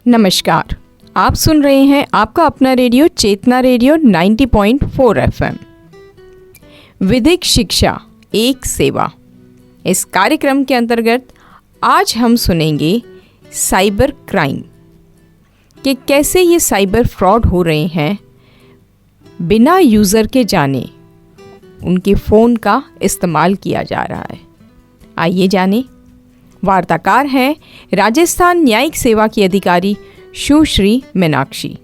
नमस्कार, आप सुन रहे हैं आपका अपना रेडियो चेतना रेडियो 90.4 एफएम। विधिक शिक्षा एक सेवा। इस कार्यक्रम के अंतर्गत आज हम सुनेंगे साइबर क्राइम कि कैसे ये साइबर फ्रॉड हो रहे हैं बिना यूज़र के जाने उनके फ़ोन का इस्तेमाल किया जा रहा है। आइए जानें। वार्ताकार हैं राजस्थान न्यायिक सेवा की अधिकारी सुश्री मीनाक्षी।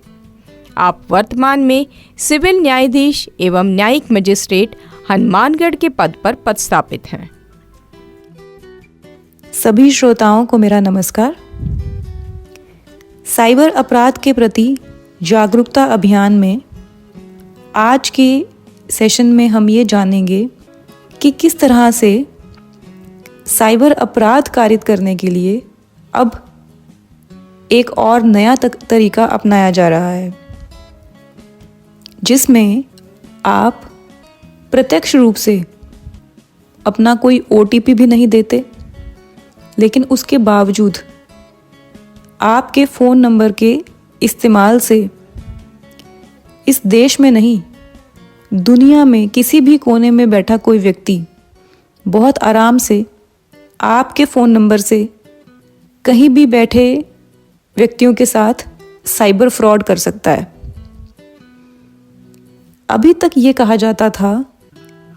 आप वर्तमान में सिविल न्यायाधीश एवं न्यायिक मजिस्ट्रेट हनुमानगढ़ के पद पर पदस्थापित हैं। सभी श्रोताओं को मेरा नमस्कार। साइबर अपराध के प्रति जागरूकता अभियान में आज के सेशन में हम ये जानेंगे कि किस तरह से साइबर अपराध कारित करने के लिए अब एक और नया तरीका अपनाया जा रहा है, जिसमें आप प्रत्यक्ष रूप से अपना कोई OTP भी नहीं देते, लेकिन उसके बावजूद आपके फ़ोन नंबर के इस्तेमाल से इस देश में नहीं, दुनिया में किसी भी कोने में बैठा कोई व्यक्ति बहुत आराम से आपके फ़ोन नंबर से कहीं भी बैठे व्यक्तियों के साथ साइबर फ्रॉड कर सकता है। अभी तक ये कहा जाता था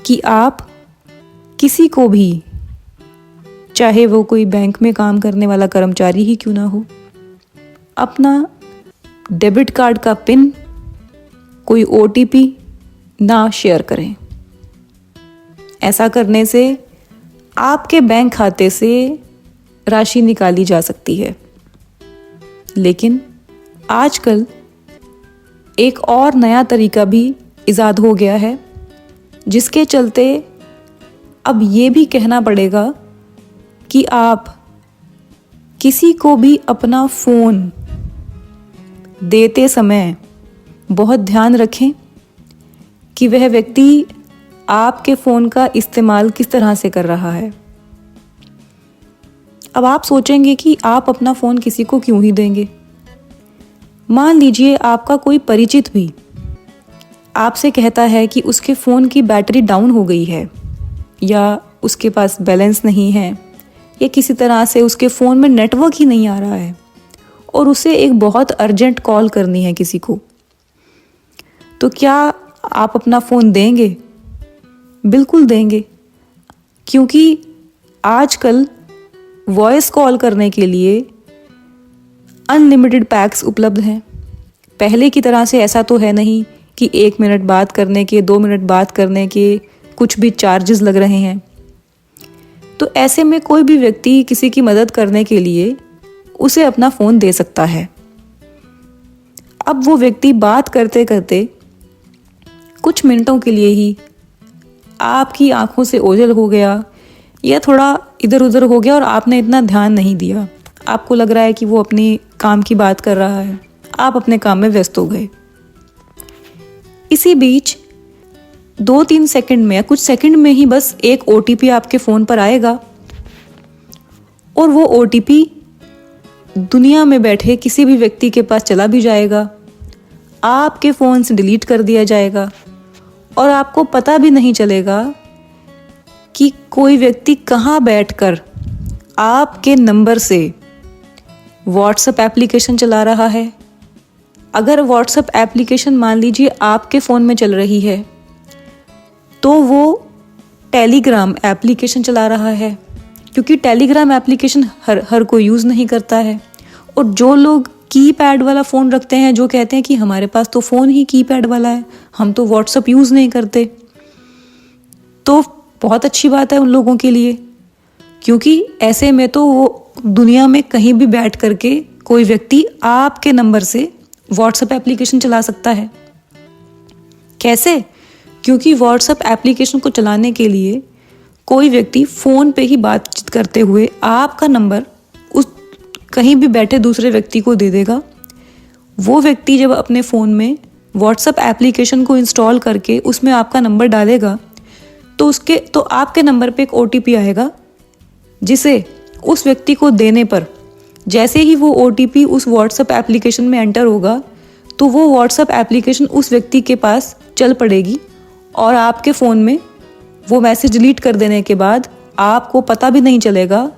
कि आप किसी को भी, चाहे वो कोई बैंक में काम करने वाला कर्मचारी ही क्यों ना हो, अपना डेबिट कार्ड का पिन, कोई OTP ना शेयर करें। ऐसा करने से आपके बैंक खाते से राशि निकाली जा सकती है। लेकिन आजकल एक और नया तरीका भी इजाद हो गया है, जिसके चलते अब ये भी कहना पड़ेगा कि आप किसी को भी अपना फ़ोन देते समय बहुत ध्यान रखें कि वह व्यक्ति आपके फ़ोन का इस्तेमाल किस तरह से कर रहा है। अब आप सोचेंगे कि आप अपना फ़ोन किसी को क्यों ही देंगे। मान लीजिए आपका कोई परिचित भी आपसे कहता है कि उसके फ़ोन की बैटरी डाउन हो गई है, या उसके पास बैलेंस नहीं है, या किसी तरह से उसके फ़ोन में नेटवर्क ही नहीं आ रहा है और उसे एक बहुत अर्जेंट कॉल करनी है किसी को, तो क्या आप अपना फ़ोन देंगे? बिल्कुल देंगे, क्योंकि आजकल वॉइस कॉल करने के लिए अनलिमिटेड पैक्स उपलब्ध हैं। पहले की तरह से ऐसा तो है नहीं कि 1 मिनट बात करने के, 2 मिनट बात करने के कुछ भी चार्जेस लग रहे हैं। तो ऐसे में कोई भी व्यक्ति किसी की मदद करने के लिए उसे अपना फ़ोन दे सकता है। अब वो व्यक्ति बात करते करते कुछ मिनटों के लिए ही आपकी आंखों से ओझल हो गया या थोड़ा इधर उधर हो गया और आपने इतना ध्यान नहीं दिया। आपको लग रहा है कि वो अपनी काम की बात कर रहा है, आप अपने काम में व्यस्त हो गए। इसी बीच 2-3 सेकंड में या कुछ सेकंड में ही बस एक OTP आपके फ़ोन पर आएगा और वो OTP दुनिया में बैठे किसी भी व्यक्ति के पास चला भी जाएगा, आपके फ़ोन से डिलीट कर दिया जाएगा और आपको पता भी नहीं चलेगा कि कोई व्यक्ति कहाँ बैठकर आपके नंबर से WhatsApp एप्लीकेशन चला रहा है। अगर WhatsApp एप्लीकेशन मान लीजिए आपके फ़ोन में चल रही है, तो वो टेलीग्राम एप्लीकेशन चला रहा है, क्योंकि टेलीग्राम एप्लीकेशन हर कोई यूज़ नहीं करता है। और जो लोग कीपैड वाला फ़ोन रखते हैं, जो कहते हैं कि हमारे पास तो फ़ोन ही कीपैड वाला है, हम तो WhatsApp यूज़ नहीं करते, तो बहुत अच्छी बात है उन लोगों के लिए, क्योंकि ऐसे में तो वो दुनिया में कहीं भी बैठ करके कोई व्यक्ति आपके नंबर से WhatsApp एप्लीकेशन चला सकता है। कैसे? क्योंकि WhatsApp एप्लीकेशन को चलाने के लिए कोई व्यक्ति फ़ोन पे ही बातचीत करते हुए आपका नंबर उस कहीं भी बैठे दूसरे व्यक्ति को दे देगा। वो व्यक्ति जब अपने फ़ोन में WhatsApp एप्लीकेशन को इंस्टॉल करके उसमें आपका नंबर डालेगा, तो आपके नंबर पे एक OTP आएगा, जिसे उस व्यक्ति को देने पर जैसे ही वो OTP उस व्हाट्सएप एप्लीकेशन में एंटर होगा तो वो व्हाट्सएप एप्लीकेशन उस व्यक्ति के पास चल पड़ेगी और आपके फ़ोन में वो मैसेज डिलीट कर देने के बाद आपको पता भी नहीं चलेगा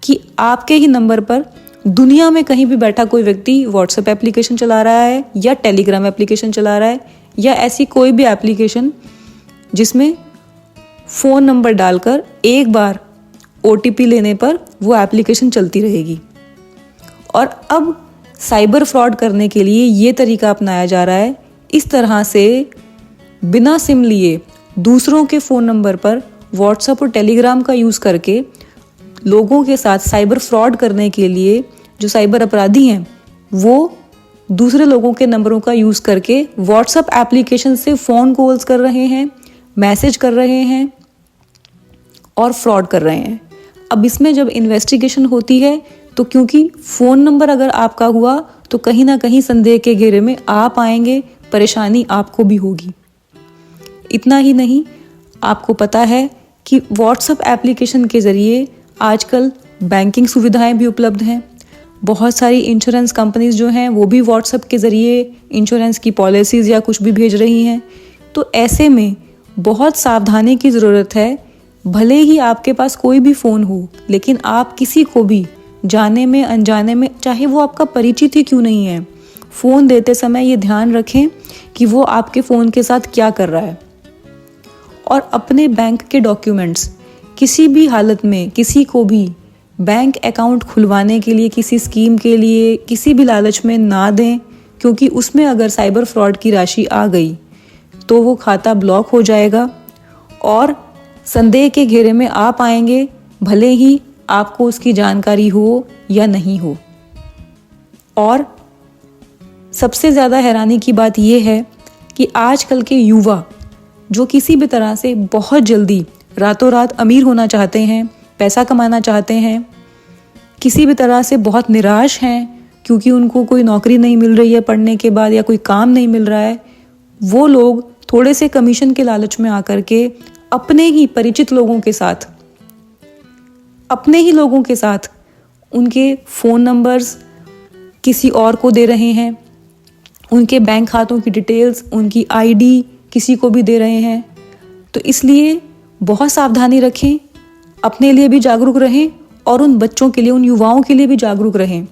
कि आपके ही नंबर पर दुनिया में कहीं भी बैठा कोई व्यक्ति व्हाट्सएप एप्लीकेशन चला रहा है या टेलीग्राम एप्लीकेशन चला रहा है या ऐसी कोई भी एप्लीकेशन जिसमें फ़ोन नंबर डालकर एक बार OTP लेने पर वो एप्लीकेशन चलती रहेगी। और अब साइबर फ्रॉड करने के लिए ये तरीका अपनाया जा रहा है। इस तरह से बिना सिम लिए दूसरों के फ़ोन नंबर पर व्हाट्सएप और टेलीग्राम का यूज़ करके लोगों के साथ साइबर फ्रॉड करने के लिए जो साइबर अपराधी हैं वो दूसरे लोगों के नंबरों का यूज़ करके व्हाट्सएप एप्लीकेशन से फ़ोन कॉल्स कर रहे हैं, मैसेज कर रहे हैं और फ्रॉड कर रहे हैं। अब इसमें जब इन्वेस्टिगेशन होती है तो क्योंकि फ़ोन नंबर अगर आपका हुआ तो कहीं ना कहीं संदेह के घेरे में आप आएंगे, परेशानी आपको भी होगी। इतना ही नहीं, आपको पता है कि व्हाट्सएप एप्लीकेशन के ज़रिए आजकल बैंकिंग सुविधाएं भी उपलब्ध हैं। बहुत सारी इंश्योरेंस कंपनीज जो हैं वो भी व्हाट्सएप के ज़रिए इंश्योरेंस की पॉलिसीज़ या कुछ भी भेज रही हैं। तो ऐसे में बहुत सावधानी की ज़रूरत है। भले ही आपके पास कोई भी फ़ोन हो, लेकिन आप किसी को भी जाने में अनजाने में, चाहे वो आपका परिचित ही क्यों नहीं है, फ़ोन देते समय ये ध्यान रखें कि वो आपके फ़ोन के साथ क्या कर रहा है। और अपने बैंक के डॉक्यूमेंट्स किसी भी हालत में किसी को भी बैंक अकाउंट खुलवाने के लिए, किसी स्कीम के लिए, किसी भी लालच में ना दें, क्योंकि उसमें अगर साइबर फ्रॉड की राशि आ गई तो वो खाता ब्लॉक हो जाएगा और संदेह के घेरे में आप आएंगे, भले ही आपको उसकी जानकारी हो या नहीं हो। और सबसे ज़्यादा हैरानी की बात यह है कि आजकल के युवा जो किसी भी तरह से बहुत जल्दी रातों रात अमीर होना चाहते हैं, पैसा कमाना चाहते हैं, किसी भी तरह से बहुत निराश हैं क्योंकि उनको कोई नौकरी नहीं मिल रही है पढ़ने के बाद या कोई काम नहीं मिल रहा है, वो लोग थोड़े से कमीशन के लालच में आकर के अपने ही परिचित लोगों के साथ, उनके फ़ोन नंबर्स किसी और को दे रहे हैं, उनके बैंक खातों की डिटेल्स, उनकी ID किसी को भी दे रहे हैं। तो इसलिए बहुत सावधानी रखें, अपने लिए भी जागरूक रहें और उन बच्चों के लिए, उन युवाओं के लिए भी जागरूक रहें,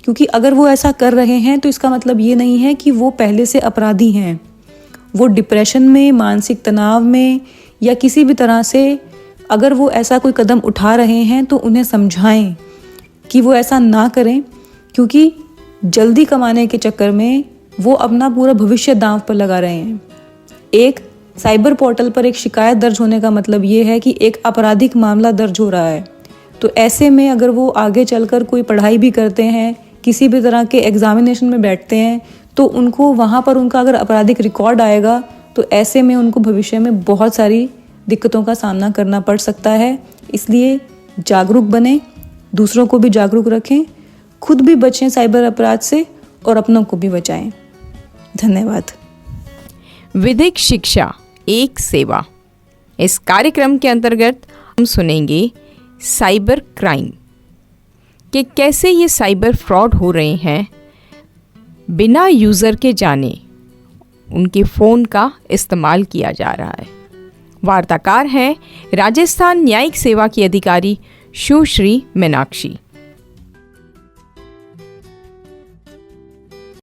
क्योंकि अगर वो ऐसा कर रहे हैं तो इसका मतलब ये नहीं है कि वो पहले से अपराधी हैं। वो डिप्रेशन में, मानसिक तनाव में या किसी भी तरह से अगर वो ऐसा कोई कदम उठा रहे हैं तो उन्हें समझाएं कि वो ऐसा ना करें, क्योंकि जल्दी कमाने के चक्कर में वो अपना पूरा भविष्य दांव पर लगा रहे हैं। एक साइबर पोर्टल पर एक शिकायत दर्ज होने का मतलब ये है कि एक आपराधिक मामला दर्ज हो रहा है। तो ऐसे में अगर वो आगे चलकर कोई पढ़ाई भी करते हैं, किसी भी तरह के एग्जामिनेशन में बैठते हैं, तो उनको वहाँ पर उनका अगर आपराधिक रिकॉर्ड आएगा तो ऐसे में उनको भविष्य में बहुत सारी दिक्कतों का सामना करना पड़ सकता है। इसलिए जागरूक बने, दूसरों को भी जागरूक रखें, खुद भी बचें साइबर अपराध से और अपनों को भी बचाएं। धन्यवाद। विधिक शिक्षा एक सेवा, इस कार्यक्रम के अंतर्गत हम सुनेंगे साइबर क्राइम कि कैसे ये साइबर फ्रॉड हो रहे हैं बिना यूज़र के जाने उनके फ़ोन का इस्तेमाल किया जा रहा है। वार्ताकार हैं राजस्थान न्यायिक सेवा की अधिकारी सुश्री मीनाक्षी।